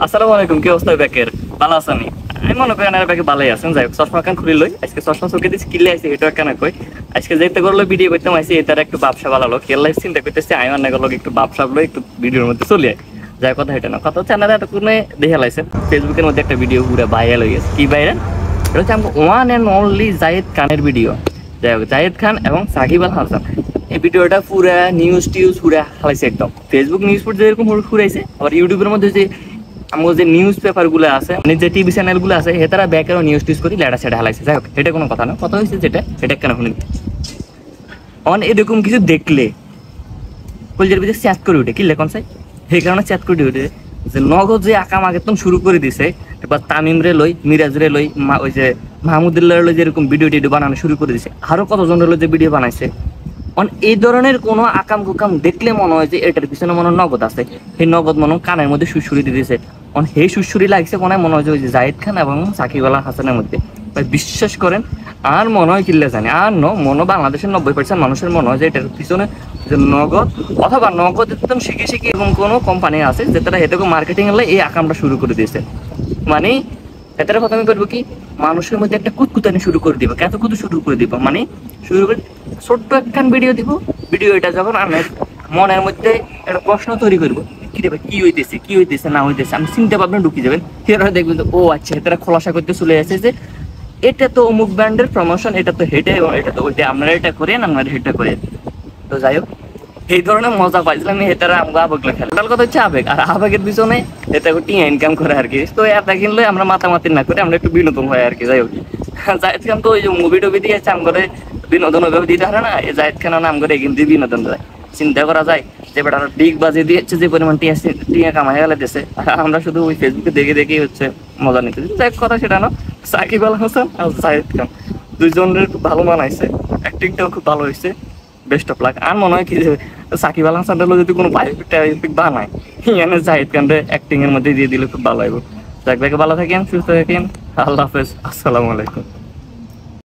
আসসালামু আলাইকুম, কি অবস্থা ব্যাকের? ভালো আছেন? আমি মনে করি এনার ব্যাকে ভালোই আছেন। যাই হোক, চশমা কান খুলি লই। আজকে চশমা চোখে দিচ্ছি কিলে আইসি, এটা কেন কই আজকে যেতে করলো ভিডিও করতে আইসি, এটার একটু ব্যবসা ভালো কেলাই চিন্তা করতেছি আমি অনেক লোক একটু ব্যবসা লই, একটু ভিডিওর মধ্যে চলে যায়। যাই কথা এটা না, কথা হচ্ছে আপনারা এতক্ষণে দেখে লাইছেন ফেসবুকের মধ্যে একটা ভিডিও পুরো ভাইরাল হয়ে গেছে। কি ভাইরাল? এটা হচ্ছে আমাকে ওয়ান অ্যান্ড অনলি জাহিদ খানের ভিডিও। যাই হোক, জাহিদ খান এবং সাকিব আল হাসান এই ভিডিওটা পুরা নিউজ টিউজ পুরা হালাইছে একদম। ফেসবুক নিউজ পড়তে যেরকম ঘুরাইছে, আবার ইউটিউবের মধ্যে যে আমার যে নিউজ পেপার গুলো আছে, মানে যে টিভি চ্যানেল গুলো আছে, তারা ব্যাকেরও নিউজ টিউজ করে লেটা সেটা হালাইছে। যাই হোক, এটা কোনো কথা না, কথা হয়েছে যেটা এটা কেন শুনি অন এরকম কিছু দেখলে কলজের ভিতরে চ্যাট করে উঠে, কি লেখন চাই সেই কারণে চ্যাট করে উঠে যে নগদ যে আকাম একদম শুরু করে দিছে। এবার তামিম রে লই, মিরাজ রে লই, ওই যে মাহমুদুল্লাহ লই যেরকম ভিডিও টিডিও বানানো শুরু করে দিছে, আরো কতজন রে যে ভিডিও বানাইছে। এই ধরনের কোনো আকাম কুকাম দেখলে মনে হয় যে এটার পিছনে মনে নগদ আছে। সেই নগদ মনে কানের মধ্যে সুরসুরি দিতেছে। সেই সুরসুরি লাগছে মনে হয় যে ওই যে জাহিদ খান এবং সাকিব আল হাসানের মধ্যে। বিশ্বাস করেন, আর মনে হয় কিল্লে জানি আর মনে বাংলাদেশের 90% মানুষের মনে হয় যে এটার পিছনে যে নগদ অথবা নগদ একদম শিখে এবং কোনো কোম্পানি আছে যে তারা এটাকে মার্কেটিং এর এই আকামটা শুরু করে দিয়েছে। মানে এটার কথা আমি করবো কি, মানুষের মধ্যে একটা কুতকুতানি শুরু করে দিব, কত কুতু শুরু করে দিব, মানে শুরু করে ছোট্ট একখান ভিডিও দিব। ভিডিও এটা যখন আমার মনের মধ্যে একটা প্রশ্ন তৈরি করবো, কি দেবে, কি হইতেছে না হইতেছে, আমি চিন্তা ভাবনা ঢুকে যাবেন। এরা দেখবেন ও আচ্ছা, তারা খোলাসা করতে চলে আসে যে এটা তো অমুক ব্র্যান্ডের প্রমোশন, এটা তো হেঁটে, এটা তো ওইটা, আপনারা এটা করেন, আপনারা হেঁটে করেন। তো যাই হোক, এই ধরনের মজা পাইছিলাম এটারা আমরা আবেগগুলো খেলে। তার কথা হচ্ছে আবেগ, আর আবেগের পিছনে এটা টিয়া ইনকাম করে আর কি। তো এটা কিনলে আমরা মাতামাতি না করে আমরা একটু বিনোদন হয় আর কি। যাই হোক, জাহিদ খান তো ওই যে মুভি টুভি দিয়ে চাম করে বিনোদন ওইভাবে দিতে পারে না। এই জাহিদ খান নাম করে কিন্তু বিনোদন দেয়। চিন্তা করা যায় যে বেটা বিগ বাজে দিয়েছে, যে পরিমাণ টিয়া কামাই গেলে দেশে, আমরা শুধু ওই ফেসবুকে দেখে দেখেই হচ্ছে মজা নিতে। যাই কথা সেটা না, সাকিব আল হাসান আর জাহিদ খান দুইজনের খুব ভালো মানাইছে, অ্যাক্টিংটাও খুব ভালো হয়েছে, বেস্ট অফ লাক। আর মনে হয় কি যে সাকিব আল হাসান যদি কোনো বায়োপিক বানায়, এখানে জাহিদ খানকে অ্যাক্টিং এর মধ্যে দিয়ে দিলে খুব ভালো লাগবে। যাক, ভালো থাকেন, সুস্থ থাকেন, আল্লাহ হাফেজ, আসসালামু আলাইকুম।